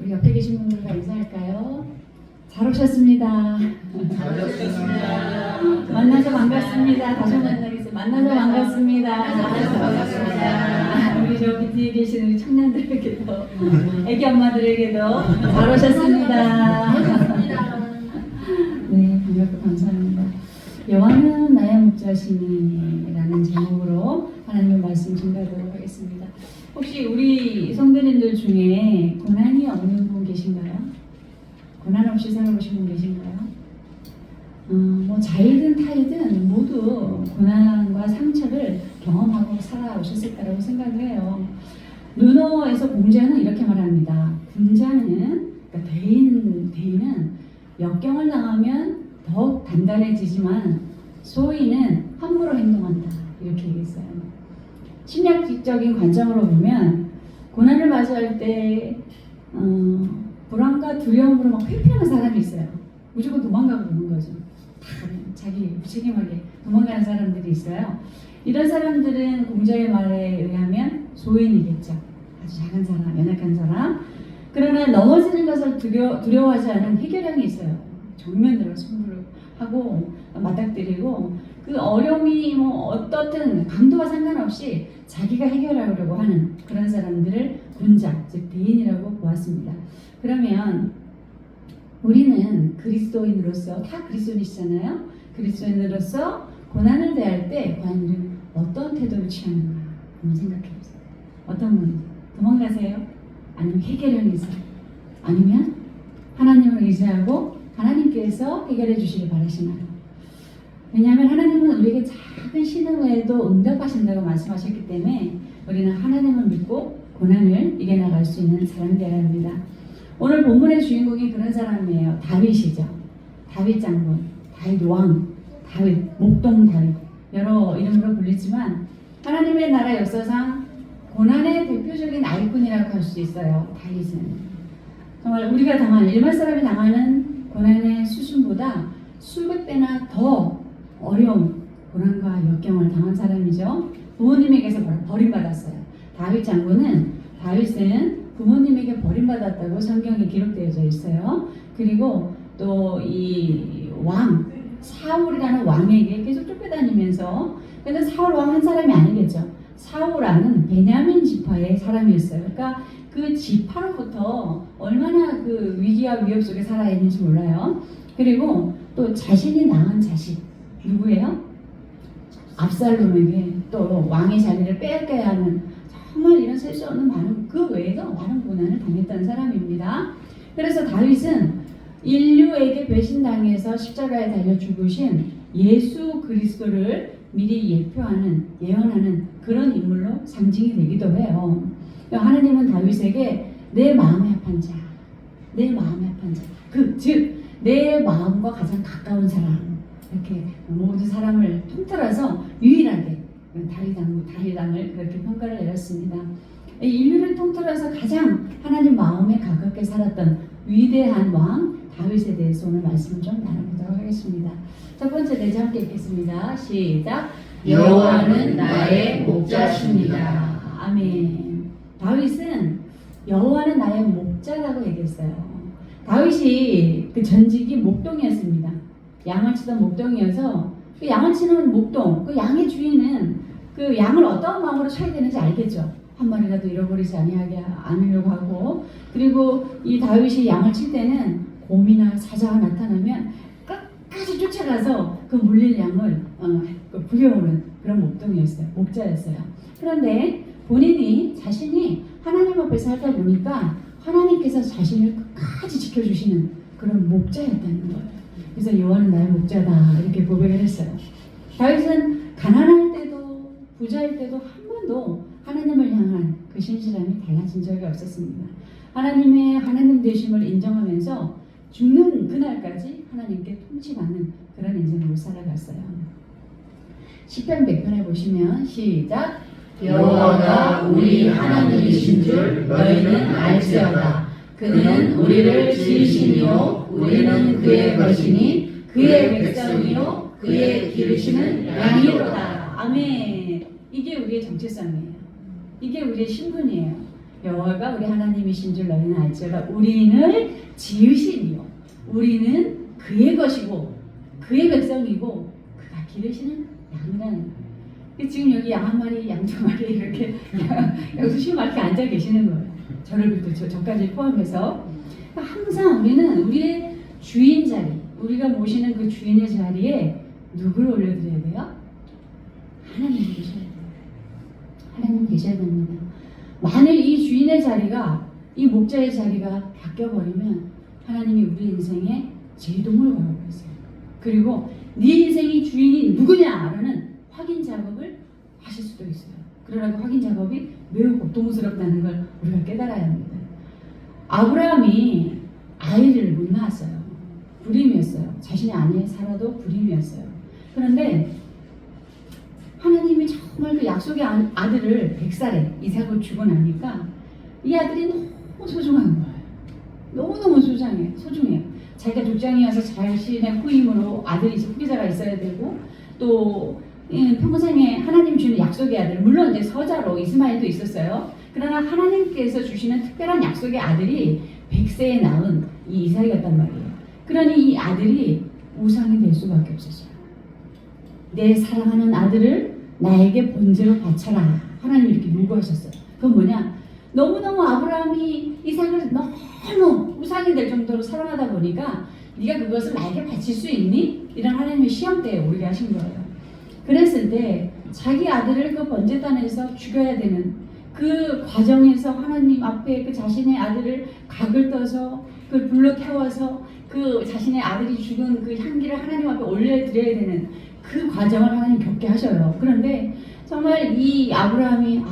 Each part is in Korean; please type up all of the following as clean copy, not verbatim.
우리 옆에 계신 분들과 인사할까요? 잘 오셨습니다. 잘 오셨습니다. 만나서 반갑습니다. 다시 만나겠습니다. 만나서 반갑습니다. 만나서 반갑습니다. 우리 저기 뒤에 계신 우리 청년들에게도, 애기 엄마들에게도 잘 오셨습니다. 네, 반갑고 감사합니다. 여호와는 나의 목자시니라는 제목으로 하나님의 말씀 전가하도록 하겠습니다. 혹시 우리 성도님들 중에 고난이 없는 분 계신가요? 고난 없이 살아보신 분 계신가요? 뭐 자이든 타이든 모두 고난과 상처를 경험하고 살아오셨을 거라고 생각을 해요. 르노에서 공자는 이렇게 말합니다. 군자는, 그러니까 대인은 역경을 당하면 더욱 단단해지지만 소인은 함부로 행동한다. 이렇게 얘기했어요. 심리학적인 관점으로 보면 고난을 맞이할 때 불안과 두려움으로 막 회피하는 사람이 있어요. 무조건 도망가고 그러는 거죠. 다 자기 무책임하게 도망가는 사람들이 있어요. 이런 사람들은 공자의 말에 의하면 소인이겠죠. 아주 작은 사람, 연약한 사람. 그러나 넘어지는 것을 두려워하지 않은 해결형이 있어요. 정면으로 승부를 하고 맞닥뜨리고 그 어려움이 뭐 어떻든 강도와 상관없이 자기가 해결하려고 하는 그런 사람들을 군자, 즉 대인이라고 보았습니다. 그러면 우리는 그리스도인으로서 다 그리스도인이시잖아요. 그리스도인으로서 고난을 대할 때 과연 우리는 어떤 태도를 취하는가 한번 생각해 보세요. 어떤 분이 도망가세요? 아니면 해결형이세요? 아니면 하나님을 의지하고 하나님께서 해결해 주시길 바라시나요? 왜냐하면 하나님은 우리에게 작은 신음에도 응답하신다고 말씀하셨기 때문에 우리는 하나님을 믿고 고난을 이겨나갈 수 있는 사람이 되어야 합니다. 오늘 본문의 주인공이 그런 사람이에요. 다윗이죠. 다윗 장군, 다윗 왕, 다윗, 목동 다윗, 여러 이름으로 불리지만 하나님의 나라 역사상 고난의 대표적인 아이콘이라고 할 수 있어요. 다윗은 정말 우리가 일반 사람이 당하는 고난의 수준보다 수백 배나 더 어려운 고난과 역경을 당한 사람이죠. 부모님에게서 버림받았어요. 다윗 다윗은 부모님에게 버림받았다고 성경에 기록되어져 있어요. 그리고 또 이 사울이라는 왕에게 계속 쫓겨다니면서, 근데 사울 왕 한 사람이 아니겠죠. 사울왕은 베냐민 지파의 사람이었어요. 그러니까 그 지파로부터 얼마나 그 위기와 위협 속에 살아야 했는지 몰라요. 그리고 또 자신이 낳은 자식, 누구예요? 압살롬에게 또 왕의 자리를 빼앗겨야 하는, 정말 이런 셀 수 없는 많은, 그 외에도 많은 고난을 당했던 사람입니다. 그래서 다윗은 인류에게 배신당해서 십자가에 달려 죽으신 예수 그리스도를 미리 예언하는 그런 인물로 상징이 되기도 해요. 하나님은 다윗에게 내 마음에 합한 자, 즉 내 마음과 가장 가까운 사람, 이렇게 모든 사람을 통틀어서 유일하게 다윗왕을 그렇게 평가를 내렸습니다. 인류를 통틀어서 가장 하나님 마음에 가깝게 살았던 위대한 왕 다윗에 대해서 오늘 말씀을 좀 나눠보도록 하겠습니다. 첫 번째 내지 함께 읽겠습니다. 시작. 여호와는 나의 목자십니다. 아멘. 다윗은 여호와는 나의 목자라고 얘기했어요. 다윗이 그 전직이 목동이었습니다. 양을 치던 목동이어서 그 양을 치는 목동, 그 양의 주인은 그 양을 어떤 마음으로 쳐야 되는지 알겠죠. 한 마리라도 잃어버리지 않으려고 하고, 그리고 이 다윗이 양을 칠 때는 곰이나 사자가 나타나면 끝까지 쫓아가서 그 물릴 양을 부려오는 그런 목자였어요. 그런데 자신이 하나님 앞에 살다 보니까 하나님께서 자신을 끝까지 지켜주시는 그런 목자였다는 거예요. 그래서 여호와는 나의 목자다, 이렇게 고백을 했어요. 다윗은 가난할 때도 부자일 때도 한 번도 하나님을 향한 그 신실함이 달라진 적이 없었습니다. 하나님 되심을 인정하면서 죽는 그날까지 하나님께 통치받는 그런 인생으로 살아갔어요. 시편 100편에 보시면 시작. 여호와가 우리 하나님이신 줄 너희는 알지어다. 그는 우리를 지으시니요 우리는 그의 것이니 그의 백성이요 그의 기르시는 양이로다. 아멘. 이게 우리의 정체성이에요. 이게 우리의 신분이에요. 여호와가 우리 하나님이신 줄 너희는 알지어다. 우리를 지으시니요 우리는 그의 것이고 그의 백성이고 그가 기르시는 양이라는 거예요. 지금 여기 양 한 마리, 양 두 마리 이렇게 여기서 쉬운 이렇게 앉아 계시는 거예요. 저를 비롯해 저까지 포함해서 항상 우리는 우리의 주인 자리, 우리가 모시는 그 주인의 자리에 누구를 올려드려야 돼요? 하나님 계셔야 돼요. 하나님 계셔야 됩니다. 만일 이 주인의 자리가, 이 목자의 자리가 바뀌어버리면 하나님이 우리 인생에 제동을 걸어버렸어요. 그리고 네 인생의 주인이 누구냐라는 확인 작업을 하실 수도 있어요. 그러나 그 확인 작업이 매우 고통스럽다는 걸 우리가 깨달아야 합니다. 아브라함이 아이를 못 낳았어요. 불임이었어요. 자신의 아내 사라도 불임이었어요. 그런데 하나님이 정말 그 약속의 아들을 100살에 이삭을 주고 나니까 이 아들이 너무 소중한 거예요. 너무너무 소중해요. 자기가 족장이어서 자신의 후임으로 아들이 후계자가 있어야 되고 또 평생에 하나님 주는 약속의 아들, 물론 이제 서자로 이스마엘도 있었어요. 그러나 하나님께서 주시는 특별한 약속의 아들이 100세에 낳은 이 이삭이었단 말이에요. 그러니 이 아들이 우상이 될 수밖에 없었어요. 내 사랑하는 아들을 나에게 번제로 바쳐라. 하나님이 이렇게 요구하셨어요. 그건 뭐냐? 너무너무 아브라함이 이삭을 너무 우상이 될 정도로 사랑하다 보니까 네가 그것을 나에게 바칠 수 있니? 이런 하나님의 시험대에 오르게 하신 거예요. 그랬을 때 자기 아들을 그 번제단에서 죽여야 되는 그 과정에서 하나님 앞에 그 자신의 아들을 각을 떠서 그 불로 태워서 그 자신의 아들이 죽은 그 향기를 하나님 앞에 올려드려야 되는 그 과정을 하나님 겪게 하셔요. 그런데 정말 이 아브라함이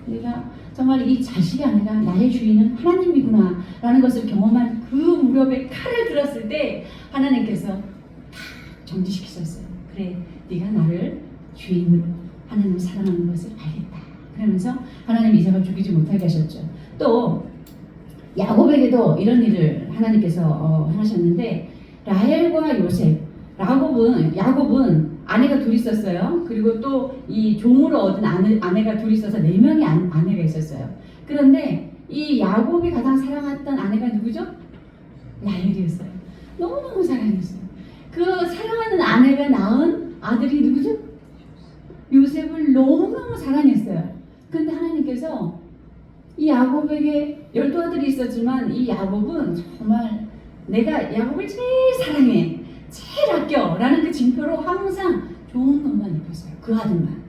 내가 정말 이 자식이 아니라 나의 주인은 하나님이구나 라는 것을 경험한 그 무렵에 칼을 들었을 때 하나님께서 다 정지시키셨어요. 그래, 네가 나를 주인으로 하나님을 사랑하는 것을 알겠다. 그러면서 하나님 이삭을 죽이지 못하게 하셨죠. 또 야곱에게도 이런 일을 하나님께서 하셨는데 라헬과 요셉, 야곱은 아내가 둘 있었어요. 그리고 또 이 종으로 얻은 아내가 둘 있어서 4명의 아내가 있었어요. 그런데 이 야곱이 가장 사랑했던 아내가 누구죠? 라헬이었어요. 너무너무 사랑했어요. 그 사랑하는 아내가 낳은 아들이 누구죠? 요셉을 너무너무 사랑했어요. 근데 하나님께서 이 야곱에게 12아들이 있었지만 이 야곱은 정말 내가 야곱을 제일 사랑해, 제일 아껴 라는 그 징표로 항상 좋은 것만 입혔어요. 그 아들만.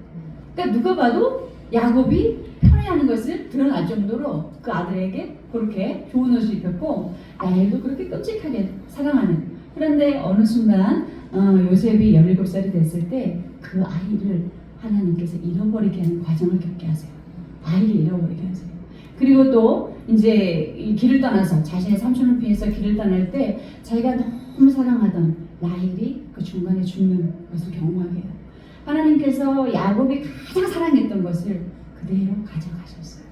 그러니까 누가 봐도 야곱이 편애하는 것을 드러날 정도로 그 아들에게 그렇게 좋은 옷을 입혔고 라헬도 그렇게 끔찍하게 사랑하는. 그런데 어느 순간 요셉이 17살이 됐을 때 그 아이를 하나님께서 잃어버리게 하는 과정을 겪게 하세요. 아이를 잃어버리게 하세요. 그리고 또 이제 이 길을 떠나서 자신의 삼촌을 피해서 길을 떠날 때 자기가 너무 사랑하던 라헬이 그 중간에 죽는 것을 경험하게 해요. 하나님께서 야곱이 가장 사랑했던 것을 그대로 가져가셨어요.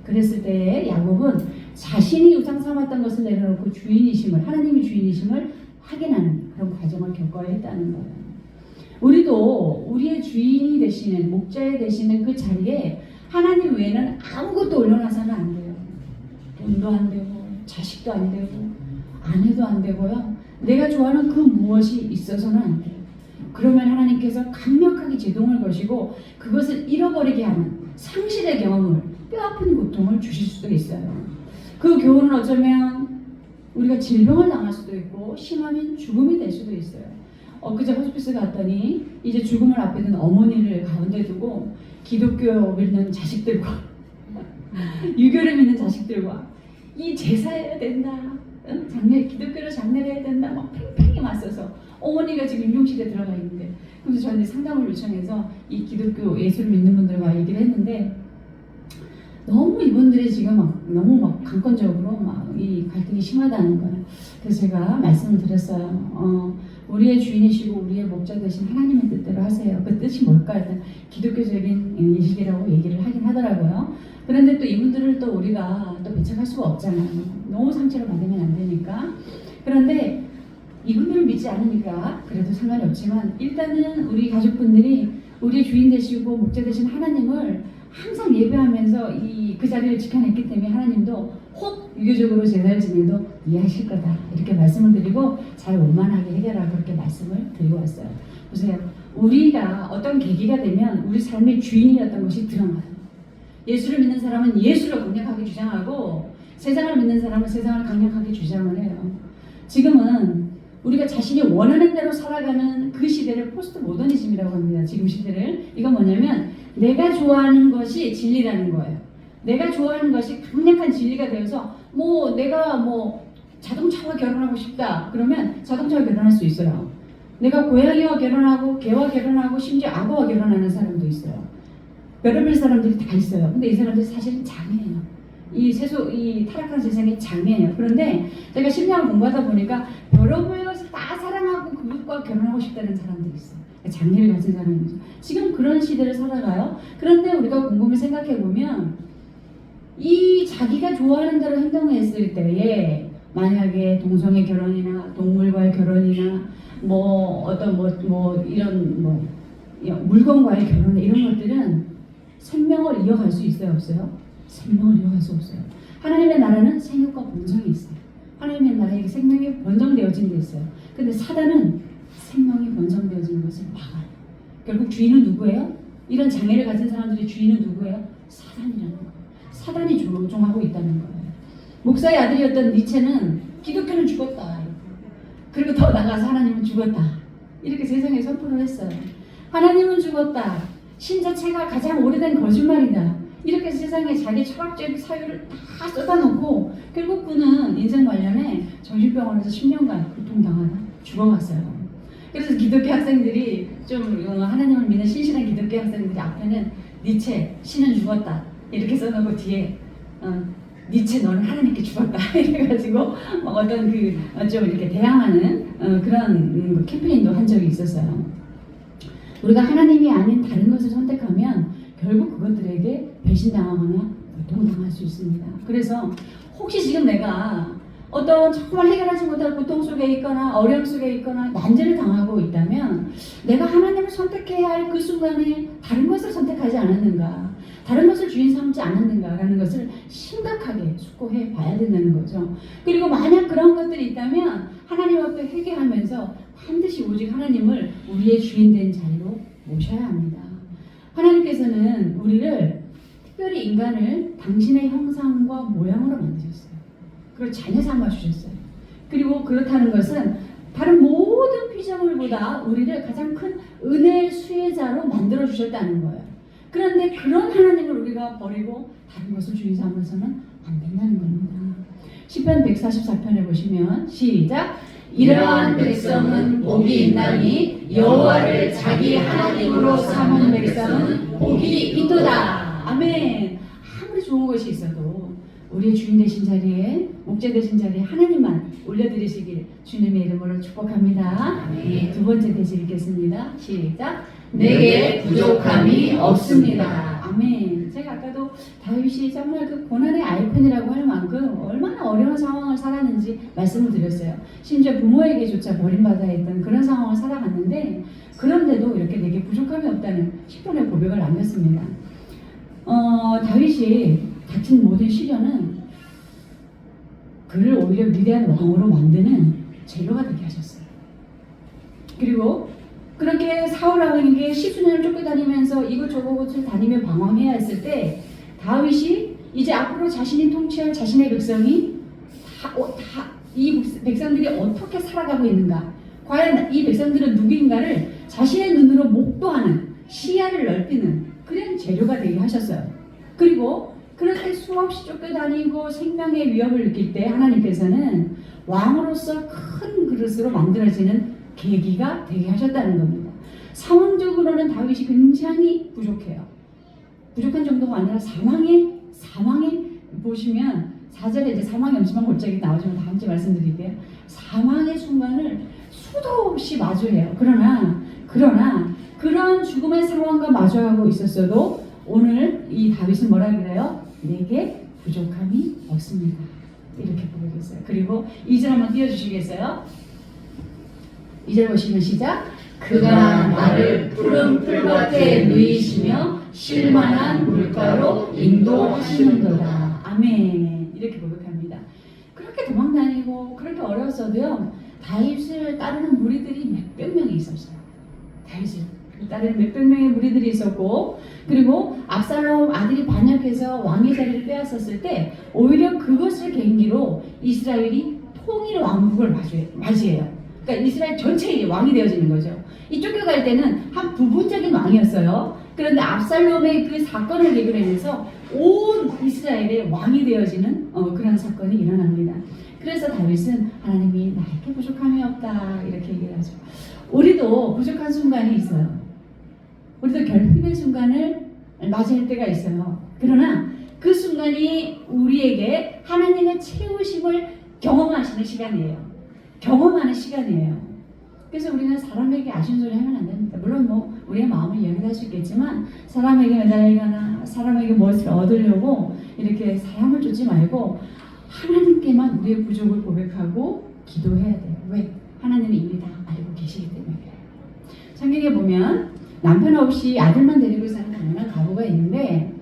그랬을 때 야곱은 자신이 우상 삼았던 것을 내려놓고 주인이심을, 하나님이 주인이심을 확인하는 그런 과정을 겪어야 했다는 거예요. 우리도 우리의 주인이 되시는, 목자에 되시는 그 자리에 하나님 외에는 아무것도 올려놔서는 안 돼요. 돈도 안 되고 자식도 안 되고 아내도 안 되고요. 내가 좋아하는 그 무엇이 있어서는 안 돼요. 그러면 하나님께서 강력하게 제동을 거시고 그것을 잃어버리게 하는 상실의 경험을, 뼈아픈 고통을 주실 수도 있어요. 그 교훈은 어쩌면 우리가 질병을 당할 수도 있고 심하면 죽음이 될 수도 있어요. 그제 호스피스 갔더니 이제 죽음을 앞에 둔 어머니를 가운데 두고 기독교 믿는 자식들과 유교를 믿는 자식들과 이 제사해야 된다, 기독교를 장례해야 된다, 막 팽팽히 맞서서 어머니가 지금 임종실에 들어가 있는데, 그래서 저는 상담을 요청해서 이 기독교 예수를 믿는 분들과 얘기를 했는데 너무 이분들이 지금 너무 강권적으로 이 갈등이 심하다는 거예요. 그래서 제가 말씀을 드렸어요. 우리의 주인이시고 우리의 목자 되신 하나님의 뜻대로 하세요. 그 뜻이 뭘까요? 기독교적인 예식이라고 얘기를 하긴 하더라고요. 그런데 또 이분들을 또 우리가 또 배척할 수가 없잖아요. 너무 상처를 받으면 안 되니까. 그런데 이분들을 믿지 않으니까 그래도 상관이 없지만 일단은 우리 가족분들이 우리의 주인 되시고 목자 되신 하나님을 항상 예배하면서 그 자리를 지켜냈기 때문에 하나님도 혹 유교적으로 제사를 지내도 이해하실 거다 이렇게 말씀을 드리고 잘 원만하게 해결하고 그렇게 말씀을 드리고 왔어요. 보세요. 우리가 어떤 계기가 되면 우리 삶의 주인이었던 것이 드러나요. 예수를 믿는 사람은 예수를 강력하게 주장하고 세상을 믿는 사람은 세상을 강력하게 주장을 해요. 지금은 우리가 자신이 원하는 대로 살아가는 그 시대를 포스트 모더니즘이라고 합니다. 지금 시대를. 이건 뭐냐면 내가 좋아하는 것이 진리라는 거예요. 내가 좋아하는 것이 강력한 진리가 되어서 내가 자동차와 결혼하고 싶다 그러면 자동차와 결혼할 수 있어요. 내가 고양이와 결혼하고 개와 결혼하고 심지어 악어와 결혼하는 사람도 있어요. 별의별 사람들이 다 있어요. 근데 이 사람들이 사실은 장애예요. 이 타락한 세상의 장애예요. 그런데 제가 심리학을 공부하다 보니까 별의별 것을 다 사랑하고 그것과 결혼하고 싶다는 사람들이 있어요. 장애를 가진 사람이죠. 지금 그런 시대를 살아가요. 그런데 우리가 곰곰이 생각해 보면 이 자기가 좋아하는 대로 행동했을 때에 만약에 동성애 결혼이나 동물과의 결혼이나 이런 물건과의 결혼 이런 것들은 생명을 이어갈 수 있어요, 없어요? 생명을 이어갈 수 없어요. 하나님의 나라는 생육과 번성이 있어요. 하나님의 나라에 생명이 번성되어진 데 있어요. 근데 사단은 생명이 번성되어지는 것을 막아요. 결국 주인은 누구예요? 이런 장애를 가진 사람들의 주인은 누구예요? 사단이라는 거예요. 사단이 조종하고 있다는 거예요. 목사의 아들이었던 니체는 기독교는 죽었다. 그리고 더 나아가서 하나님은 죽었다. 이렇게 세상에 선포를 했어요. 하나님은 죽었다. 신 자체가 가장 오래된 거짓말이다. 이렇게 세상에 자기 철학적 사유를 다 쏟아놓고 결국 그는 인생 말년에 정신병원에서 10년간 고통당하다 죽어갔어요. 그래서 기독교 학생들이 하나님을 믿는 신실한 기독교 학생들이 앞에는 니체 신은 죽었다 이렇게 써놓고 뒤에 니체 너는 하나님께 죽었다 이래가지고 어떤 좀 이렇게 대항하는 그런 캠페인도 한 적이 있었어요. 우리가 하나님이 아닌 다른 것을 선택하면 결국 그것들에게 배신당하거나 고통당할 수 있습니다. 그래서 혹시 지금 내가 어떤 정말 해결하지 못할 고통 속에 있거나 어려움 속에 있거나 난제를 당하고 있다면 내가 하나님을 선택해야 할 그 순간에 다른 것을 선택하지 않았는가, 다른 것을 주인 삼지 않았는가라는 것을 심각하게 숙고해 봐야 된다는 거죠. 그리고 만약 그런 것들이 있다면 하나님 앞에 회개하면서 반드시 오직 하나님을 우리의 주인 된 자리로 모셔야 합니다. 하나님께서는 우리를 특별히 인간을 당신의 형상과 모양으로 만드셨어요. 그리고 자녀 삼아 주셨어요. 그리고 그렇다는 것은 다른 모든 피조물보다 우리를 가장 큰 은혜의 수혜자로 만들어 주셨다는 거예요. 그런데 그런 하나님을 우리가 버리고 다른 것을 주인 삼아서는 안 된다는 겁니다. 시편 144편에 보시면 시작. 이러한 백성은 복이 있나니 여호와를 자기 하나님으로 삼은 백성은 복이 있도다. 아멘. 아무리 좋은 것이 있어도 우리의 주인 되신 자리에, 목자 되신 자리에 하나님만 올려드리시길 주님의 이름으로 축복합니다. 아멘. 두 번째 대시 읽겠습니다. 시작. 내게 부족함이 없습니다. 아멘. 제가 아까도 다윗이 정말 그 고난의 아이콘이라고 할 만큼 얼마나 어려운 상황을 살았는지 말씀을 드렸어요. 심지어 부모에게조차 버림받아 있던 그런 상황을 살아갔는데 그런데도 이렇게 내게 부족함이 없다는 10번의 고백을 남겼습니다. 다윗이 닥친 모든 시련은 그를 오히려 위대한 왕으로 만드는 재료가 되게 하셨어요. 그리고 그렇게 사울 왕에게 10수년을 쫓겨다니면서 이곳저곳을 다니며 방황해야 했을 때 다윗이 이제 앞으로 자신이 통치할 자신의 백성이 이 백성들이 어떻게 살아가고 있는가, 과연 이 백성들은 누구인가를 자신의 눈으로 목도하는, 시야를 넓히는 그런 재료가 되게 하셨어요. 그리고 그렇게 수없이 쫓겨다니고 생명의 위협을 느낄 때 하나님께서는 왕으로서 큰 그릇으로 만들어지는 계기가 되게 하셨다는 겁니다. 상황적으로는 다윗이 굉장히 부족해요. 부족한 정도가 아니라 사망에 보시면 4절에 이제 사망의 엄심한 골짜기 나오지만 다음 주에 말씀드릴게요. 사망의 순간을 수도 없이 마주해요. 그러나 그런 죽음의 상황과 마주하고 있었어도 오늘 이 다윗은 뭐라 그래요? 내게 부족함이 없습니다. 이렇게 고백했어요. 그리고 2절 한번 띄워주시겠어요? 2절 보시면 시작. 그가 나를 푸른 풀밭에 누이시며 실만한 물가로 인도하시는도다. 아멘. 이렇게 고백합니다. 그렇게 도망다니고 그렇게 어려웠어도요, 다윗을 따르는 무리들이 몇백 명이 있었어요. 다윗을 따르는 몇백 명의 무리들이 있었고, 그리고 압살롬 아들이 반역해서 왕의 자리를 빼앗았을 때 오히려 그것을 계기로 이스라엘이 통일 왕국을 맞이해요. 그러니까 이스라엘 전체의 왕이 되어지는 거죠. 이 쫓겨갈 때는 한 부분적인 왕이었어요. 그런데 압살롬의 그 사건을 계기로 해서 온 이스라엘의 왕이 되어지는 그런 사건이 일어납니다. 그래서 다윗은 하나님이 나에게 부족함이 없다 이렇게 얘기를 하죠. 우리도 부족한 순간이 있어요. 우리도 결핍의 순간을 맞이할 때가 있어요. 그러나 그 순간이 우리에게 하나님의 채우심을 경험하시는 시간이에요. 경험하는 시간이에요. 그래서 우리는 사람에게 아쉬운 소리 하면 안 됩니다. 물론 우리의 마음을 이야기할 수 있겠지만, 사람에게 매달리거나 사람에게 무엇을 얻으려고 이렇게 사람을 쫓지 말고 하나님께만 우리의 부족을 고백하고 기도해야 돼요. 왜? 하나님은 이미 다 알고 계시기 때문에 그래요. 성경에 보면 남편 없이 아들만 데리고 사는 가난한 가부가 있는데,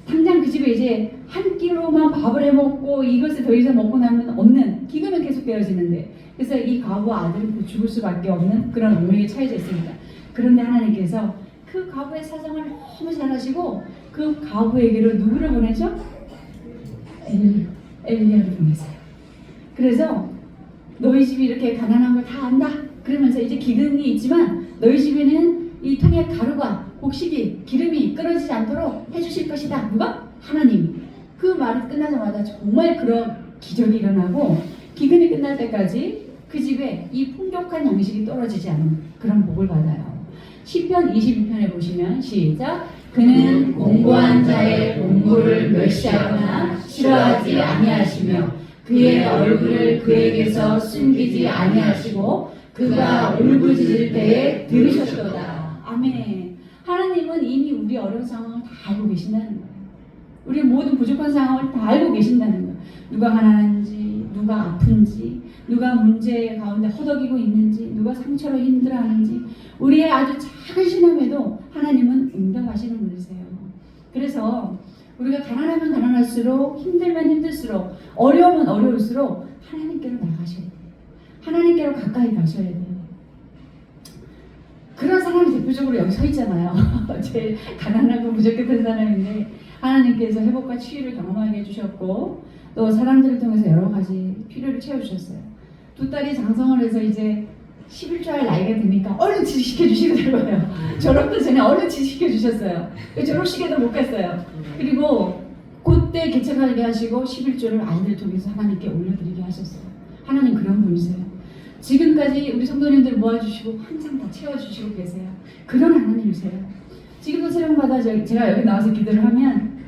당장 그 집에 이제 한 끼로만 밥을 해먹고 이것을 더 이상 먹고 나면 없는 기근은 계속 되어지는데, 그래서 이 가부 아들은 죽을 수밖에 없는 그런 운명에 처해져 있습니다. 그런데 하나님께서 그 가부의 사정을 너무 잘 아시고 그 가부에게로 누구를 보내죠? 엘리야를 보내세요. 그래서 너희 집이 이렇게 가난한 걸 다 안다. 그러면서 이제 기근이 있지만 너희 집에는 이 통에 가루가 곡식이 기름이 끊어지지 않도록 해주실 것이다. 누가? 하나님이. 그 말이 끝나자마자 정말 그런 기적이 일어나고 기근이 끝날 때까지 그 집에 이 풍족한 양식이 떨어지지 않는 그런 복을 받아요. 시편 22편에 보시면 시작. 그는 공고한 자의 공고를 멸시하거나 싫어하지 아니하시며 그의 얼굴을 그에게서 숨기지 아니하시고 그가 울부짖을 때에 들으셨도다. 아멘. 하나님은 이미 우리 어려운 상황을 다 알고 계신다는 거예요. 우리의 모든 부족한 상황을 다 알고 계신다는 거예요. 누가 가난한지, 누가 아픈지, 누가 문제 가운데 허덕이고 있는지, 누가 상처로 힘들어하는지, 우리의 아주 작은 신앙에도 하나님은 응답하시는 분이세요. 그래서 우리가 가난하면 가난할수록, 힘들면 힘들수록, 어려우면 어려울수록 하나님께로 나가셔야 돼요. 하나님께로 가까이 가셔야 돼요. 그런 사람이 대표적으로 여기 서 있잖아요. 제일 가난하고 부족했던 사람인데 하나님께서 회복과 치유를 경험하게 해주셨고, 또 사람들을 통해서 여러 가지 필요를 채워주셨어요. 두 딸이 장성을 해서 이제 11조 할 나이가 되니까 얼른 취직시켜주시는 거예요. 졸업도 전에 얼른 취직시켜주셨어요. 졸업식에도 못 갔어요. 그리고 그때 개척하게 하시고 11조를 아이들 통해서 하나님께 올려드리게 하셨어요. 하나님 그런 분이세요. 지금까지 우리 성도님들 모아주시고 항상 다 채워주시고 계세요. 그런 하나님이세요. 지금도 새벽마다 제가 여기 나와서 기도를 하면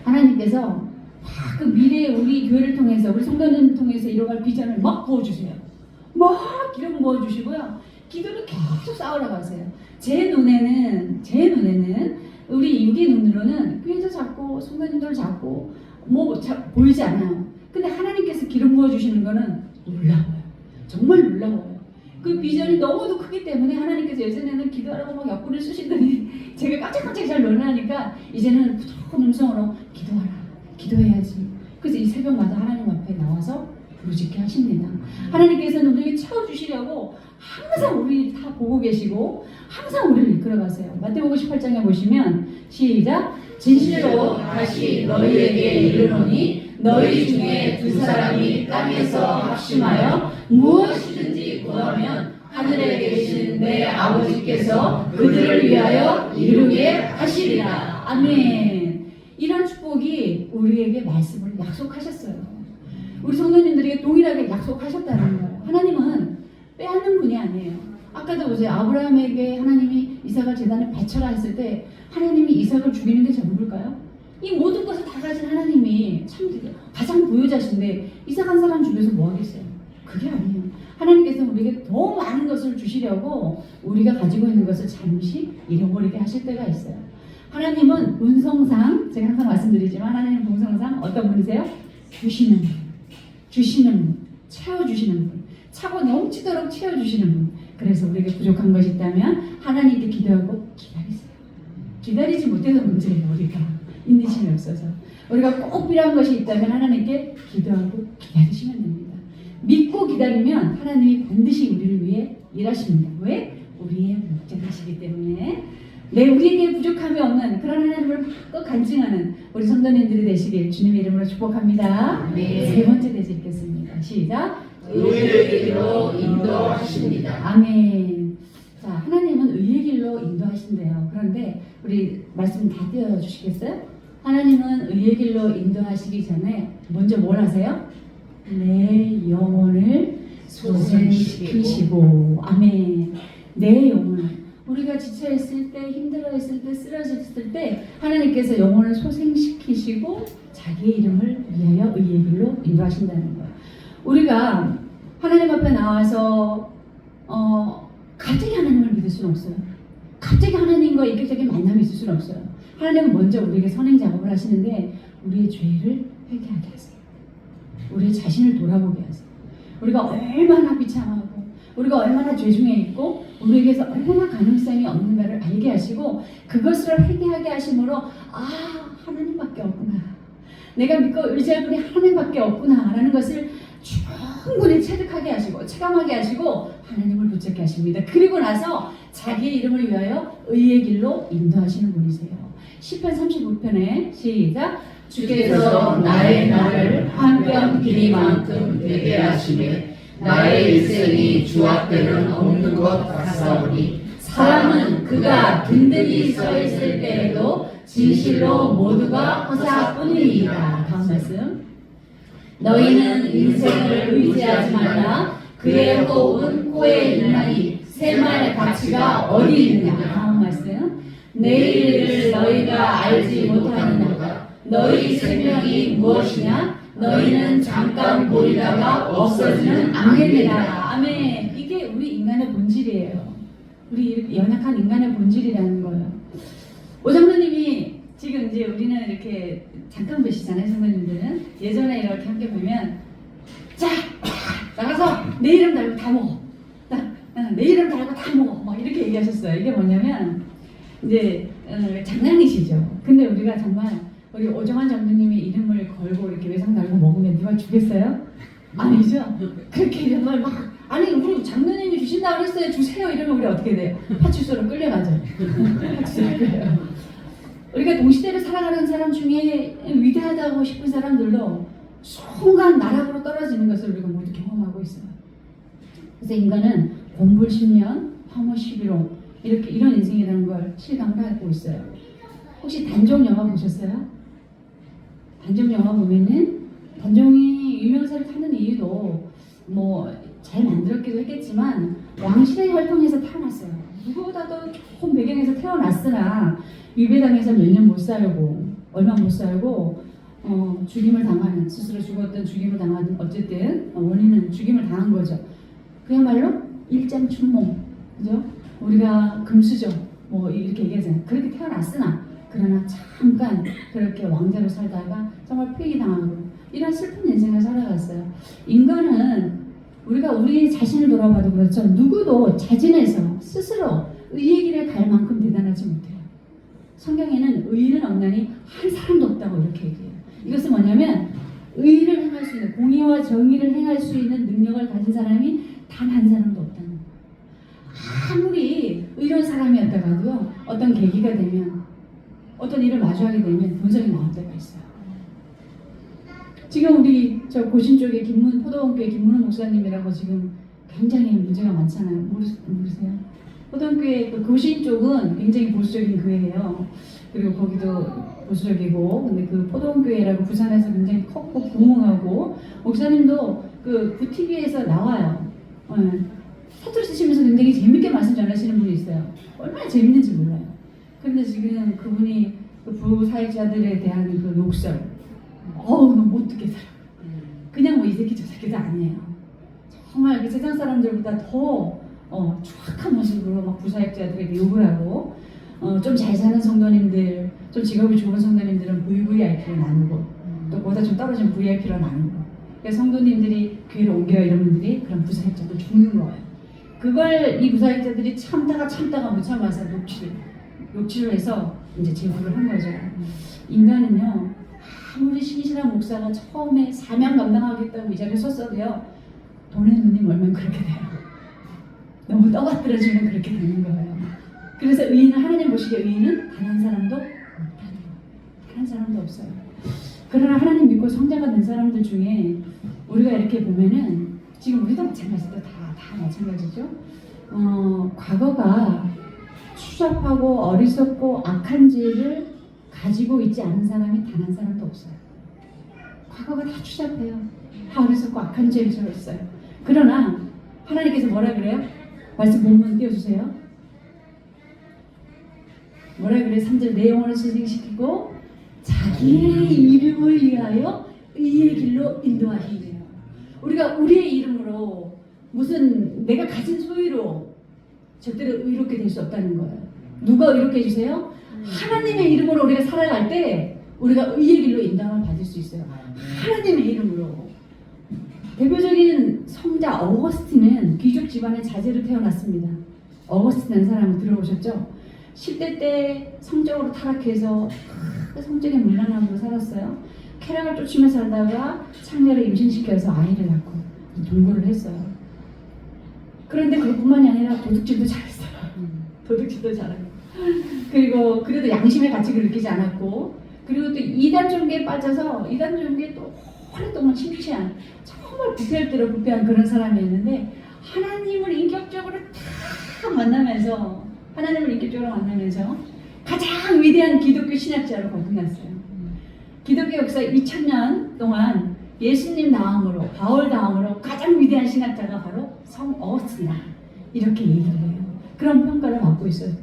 하나님께서 막 그 미래에 우리 교회를 통해서 우리 성도님을 통해서 이뤄갈 비전을 막 부어주세요. 막 기름 부어주시고요. 기도를 계속 쌓아나가세요. 제 눈에는 우리 육의 눈으로는 교회도 작고 성도님들 작고 보이지 않아요. 근데 하나님께서 기름 부어주시는 거는 놀라워요. 정말 놀라워요. 그 비전이 너무도 크기 때문에 하나님께서 예전에는 기도하라고 막 약분을 쓰시더니 제가 깜짝깜짝 잘 놀라니까 이제는 부드러운 음성으로 기도해야지. 그래서 이 새벽마다 하나님 앞에 나와서 부르짖게 하십니다. 하나님께서는 우리에게 채워주시려고 항상 우리 다 보고 계시고 항상 우리를 이끌어가세요. 마태복음 18장에 보시면 시작. 진실로 다시 너희에게 이르노니 너희 중에 두 사람이 땅에서 합심하여 무엇이든지 구하면 하늘에 계신 내 아버지께서 그들을 위하여 이루게 하시리라. 아멘. 이런 축복이 우리에게 말씀을 약속하셨어요. 우리 성도님들에게 동일하게 약속하셨다는 거예요. 하나님은 빼앗는 분이 아니에요. 아까도 보세요. 아브라함에게 하나님이 이삭을 제단에 바쳐라 했을 때 하나님이 이삭을 죽이는 게 전부일까요? 이 모든 것을 다 가진 하나님이 참 가장 보유자신데 이삭 한 사람 주변에서 뭐 하겠어요? 그게 아니에요. 하나님께서 우리에게 더 많은 것을 주시려고 우리가 가지고 있는 것을 잠시 잃어버리게 하실 때가 있어요. 하나님은 운성상, 제가 항상 말씀드리지만 하나님은 운성상 어떤 분이세요? 주시는 분, 채워주시는 분, 차고 넘치도록 채워주시는 분. 그래서 우리에게 부족한 것이 있다면 하나님께 기도하고 기다리세요. 기다리지 못해서 문제예요. 우리가 인내심이 없어서. 우리가 꼭 필요한 것이 있다면 하나님께 기도하고 기다리시면 됩니다. 믿고 기다리면 하나님이 반드시 우리를 위해 일하십니다. 왜? 우리의 목자이시기 때문에. 네, 우리에게 부족함이 없는 그런 하나님을 꼭 간증하는 우리 성도님들이 되시길 주님의 이름으로 축복합니다. 네. 세 번째 대지 읽겠습니다. 시작. 의의 길로 인도하십니다. 아멘. 자, 하나님은 의의 길로 인도하신대요. 그런데 우리 말씀 다 띄워주시겠어요? 하나님은 의의 길로 인도하시기 전에 먼저 뭘 하세요? 내 영혼을 소생시키시고, 아멘. 내 영혼을. 우리가 지쳐있을 때, 힘들어있을 때, 쓰러졌을 때 하나님께서 영혼을 소생시키시고 자기의 이름을 위하여 의의 길로 인도하신다는 거예요. 우리가 하나님 앞에 나와서 갑자기 하나님을 믿을 수는 없어요. 갑자기 하나님과 인격적인 만남이 있을 수는 없어요. 하나님은 먼저 우리에게 선행 작업을 하시는데 우리의 죄를 회개하게 하세요. 우리의 자신을 돌아보게 하세요. 우리가 얼마나 비참하고 우리가 얼마나 죄 중에 있고 우리에게서 얼마나 가능성이 없는가를 알게 하시고 그것을 회개하게 하심으로 하나님밖에 없구나. 내가 믿고 의지할 분이 하나님밖에 없구나 라는 것을 충분히 체득하게 하시고 체감하게 하시고 하나님을 붙잡게 하십니다. 그리고 나서 자기의 이름을 위하여 의의 길로 인도하시는 분이세요. 시편 39편에 시작. 주께서 나의 날을 한 뼘 길이만큼 되게 하시매 나의 일생이 주 앞에는 없는 것 같사오니 사람은 그가 든든히 서 있을 때에도 진실로 모두가 허사뿐이니이다. 다음 말씀. 너희는 인생을 의지하지 말라. 그의 호흡은 코에 있나니 새말 가치가 어디 있느냐. 다음 말씀. 내일을 너희가 알지 못하느냐. 너희 생명이 무엇이냐? 너희는 잠깐 보이다가 없어지는 안개니라. 아멘. 이게 우리 인간의 본질이에요. 우리 연약한 인간의 본질이라는 거예요. 오장로님이 지금 이제 우리는 이렇게 잠깐 뵈시잖아요, 성도님들은. 예전에 이렇게 함께 보면 자 나가서 내 이름 달고 다 먹어. 내 이름 달고 다 먹어. 막 이렇게 얘기하셨어요. 이게 뭐냐면 이제 장난이시죠. 근데 우리가 정말 우리 오정환 장로님의 이름을 걸고 이렇게 외상 달고 먹으면 누가 주겠어요? 아니죠. 그렇게 정말 막 아니 우리 장로님이 주신다고 했어요. 주세요 이러면 우리 어떻게 돼요? 파출소로 끌려가죠. 파출소로 끌려요. 우리가 동시대를 살아가는 사람 중에 위대하다고 싶은 사람들도 순간 나락으로 떨어지는 것을 우리가 모두 경험하고 있어요. 그래서 인간은 곤불10년, 화무 11호 이렇게 이런 인생이라는 걸 실감을 하고 있어요. 혹시 단종 영화 보셨어요? 단종 영화 보면은 단종이 유명세를 타는 이유도 뭐 잘 만들었기도 했겠지만 왕실의 혈통에서 태어났어요. 누구보다도 좋은 배경에서 태어났으나 위배당에서 몇 년 못 살고 얼마 못 살고 죽임을 당하는 스스로 죽었든 죽임을 당하든 어쨌든 원인은 죽임을 당한 거죠. 그야말로 일장춘몽, 그죠? 우리가 금수저 뭐 이렇게 얘기하잖아요. 그렇게 태어났으나 그러나 잠깐 그렇게 왕자로 살다가 정말 폐기당하고 이런 슬픈 인생을 살아갔어요. 인간은 우리가 우리 자신을 돌아봐도 그렇죠. 누구도 자진해서 스스로 의의 길을 갈 만큼 대단하지 못해요. 성경에는 의인은 없나니 한 사람도 없다고 이렇게 얘기해요. 이것은 뭐냐면 의를 행할 수 있는 공의와 정의를 행할 수 있는 능력을 가진 사람이 단 한 사람도 없다는 거예요. 아무리 의로운 사람이었다가도요. 어떤 계기가 되면 어떤 일을 마주하게 되면 본성이 나올 때가 있어요. 지금 우리 저 고신 쪽에 포도원교회 김문호 목사님이라고 지금 굉장히 문제가 많잖아요. 모르세요? 포도원교회 그 고신 쪽은 굉장히 보수적인 교회예요. 그리고 거기도 보수적이고, 근데 그 포도원교회라고 부산에서 굉장히 컸고 부흥하고 목사님도 그 TV에서 나와요. 사투리 쓰시면서 굉장히 재밌게 말씀 전하시는 분이 있어요. 얼마나 재밌는지 몰라요. 그런데 지금 그분이 그 부사역자들에 대한 그 욕설, 너무 못 듣게 살아. 그냥 뭐 이 새끼 저 새끼도 아니에요. 정말 그 세상 사람들보다 더 추악한 모습으로 막 부사역자들에게 욕을 하고, 좀 잘 사는 성도님들, 좀 직업이 좋은 성도님들은 VVIP로 나누고, 또 그보다 좀 떨어진 VIP로 나누고. 그래서 성도님들이 교회를 옮겨요 이런 분들이 그런 부사역자들 죽는 거예요. 그걸 이 부사역자들이 참다가 못 참아서 녹취를 욕취를 해서 이제 제보를 한 거죠. 인간은요, 아무리 신실한 목사가 처음에 사명 감당하겠다고 이 자리에 섰어도요, 돈에 눈이 멀면 그렇게 돼요. 너무 떠받들어지면 그렇게 되는 거예요. 그래서 의인은, 하나님 보시기에 의인은 단 한 사람도 없다는 거예요. 단 한 사람도 없어요. 그러나 하나님 믿고 성자가 된 사람들 중에 우리가 이렇게 보면은, 지금 우리도 마찬가지죠. 다 마찬가지죠. 과거가 추잡하고 어리석고 악한 죄를 가지고 있지 않은 사람이 단 한 사람도 없어요. 과거가 다 추잡해요. 다 어리석고 악한 죄를 저었어요. 그러나 하나님께서 뭐라 그래요? 말씀 본문 띄워주세요. 뭐라 그래요? 3절 내 영혼을 소생시키고 자기의 이름을 위하여 의의 길로 인도하시네요. 우리가 우리의 이름으로, 무슨 내가 가진 소유로 절대로 의롭게 될 수 없다는 거예요. 누가 의롭게 해주세요? 하나님의 이름으로 우리가 살아갈 때 우리가 의의 길로 인도함을 받을 수 있어요. 하나님의 이름으로. 대표적인 성자 어거스틴은 귀족 집안의 자제로 태어났습니다. 어거스틴이라는 사람을 들어보셨죠? 10대 때 성적으로 타락해서 성적인 문란함으로 살았어요. 쾌락을 쫓으며 살다가 창녀를 임신시켜서 아이를 낳고 동거를 했어요. 그런데 그것뿐만이 아니라 도둑질도 잘했어요. 도둑질도 잘하고, 그리고 그래도 양심의 가치를 느끼지 않았고, 그리고 또 이단 종교에 빠져서 이단 종교에 또 오랫동안 침체한, 정말 부패할 대로 부패한 그런 사람이었는데, 하나님을 인격적으로 딱 만나면서, 가장 위대한 기독교 신학자로 거듭났어요. 기독교 역사 2000년 동안 예수님 다음으로, 바울 다음으로 가장 위대한 신학자가 바로 성 어거스틴이다, 이렇게 얘기를 해요. 그런 평가를 받고 있어요.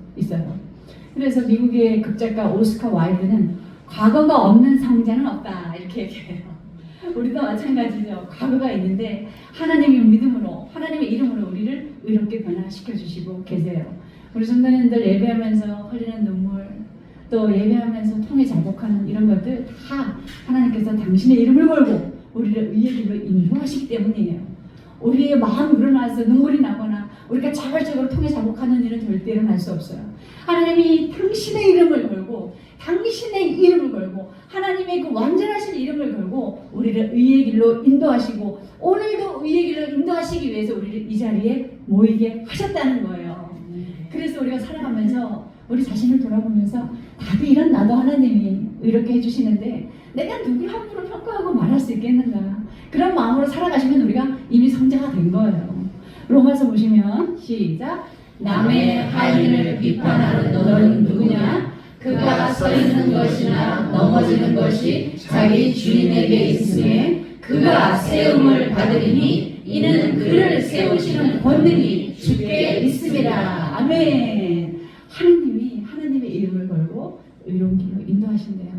그래서 미국의 극작가 오스카 와일드는 과거가 없는 성자는 없다, 이렇게 얘기해요. 우리도 마찬가지죠. 과거가 있는데 하나님의 믿음으로, 하나님의 이름으로 우리를 의롭게 변화시켜 주시고 계세요. 우리 성도님들 예배하면서 흘리는 눈물, 또 예배하면서 통해 자복하는 이런 것들 다 하나님께서 당신의 이름을 걸고 우리를 의의 길로 인도하시기 때문이에요. 우리의 마음이 우러나서 눈물이 나거나 우리가 자발적으로 통해 자복하는 일은 절대 일어날 수 없어요. 하나님이 당신의 이름을 걸고, 하나님의 그 완전하신 이름을 걸고 우리를 의의 길로 인도하시고, 오늘도 의의 길로 인도하시기 위해서 우리를 이 자리에 모이게 하셨다는 거예요. 그래서 우리가 살아가면서 우리 자신을 돌아보면서, 나도 하나님이 이렇게 해주시는데 내가 누굴 함부로 평가하고 말할 수 있겠는가, 그런 마음으로 살아가시면 우리가 이미 성자가 된 거예요. 로마서 보시면 시작. 남의 하인을 비판하는 너는 누구냐? 그가 서 있는 것이나 넘어지는 것이 자기 주인에게 있음에 그가 세움을 받으리니 이는 그를 세우시는 권능이 주께 있음이라. 아멘. 하나님이 하나님의 이름을 걸고 의로운 길로 인도하신대요.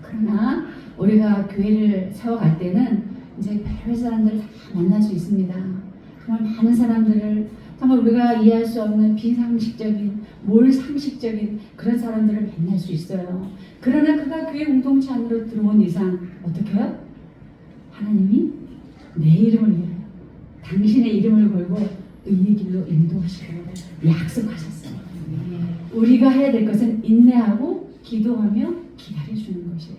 그러나 우리가 교회를 세워갈 때는 이제 별별 사람들을 다 만날 수 있습니다. 정말 많은 사람들을, 정말 우리가 이해할 수 없는 비상식적인, 몰상식적인 그런 사람들을 만날 수 있어요. 그러나 그가 교회 공동체 안으로 들어온 이상 어떻게 해요? 하나님이 내 이름을 위하여, 당신의 이름을 걸고 의의 길로 인도하시라고 약속하셨어요. 우리가 해야 될 것은 인내하고 기도하며 기다려주는 것이에요.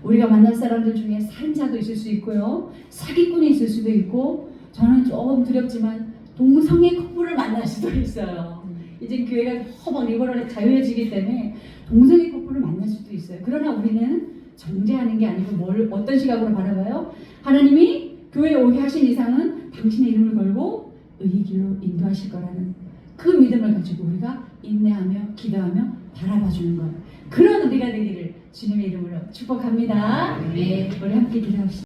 우리가 만날 사람들 중에 살인자도 있을 수 있고요, 사기꾼이 있을 수도 있고, 저는 조금 두렵지만 동성애 커플을 만날 수도 있어요. 이제 교회가 막 리버럴에 자유해지기 때문에 동성애 커플을 만날 수도 있어요. 그러나 우리는 정죄하는 게 아니고 어떤 시각으로 바라봐요? 하나님이 교회에 오게 하신 이상은 당신의 이름을 걸고 의의 길로 인도하실 거라는 그 믿음을 가지고 우리가 인내하며 기도하며 바라봐주는 거예요. 그런 우리가 되기를 주님의 이름으로 축복합니다. 네, 우리 함께 기도합시다.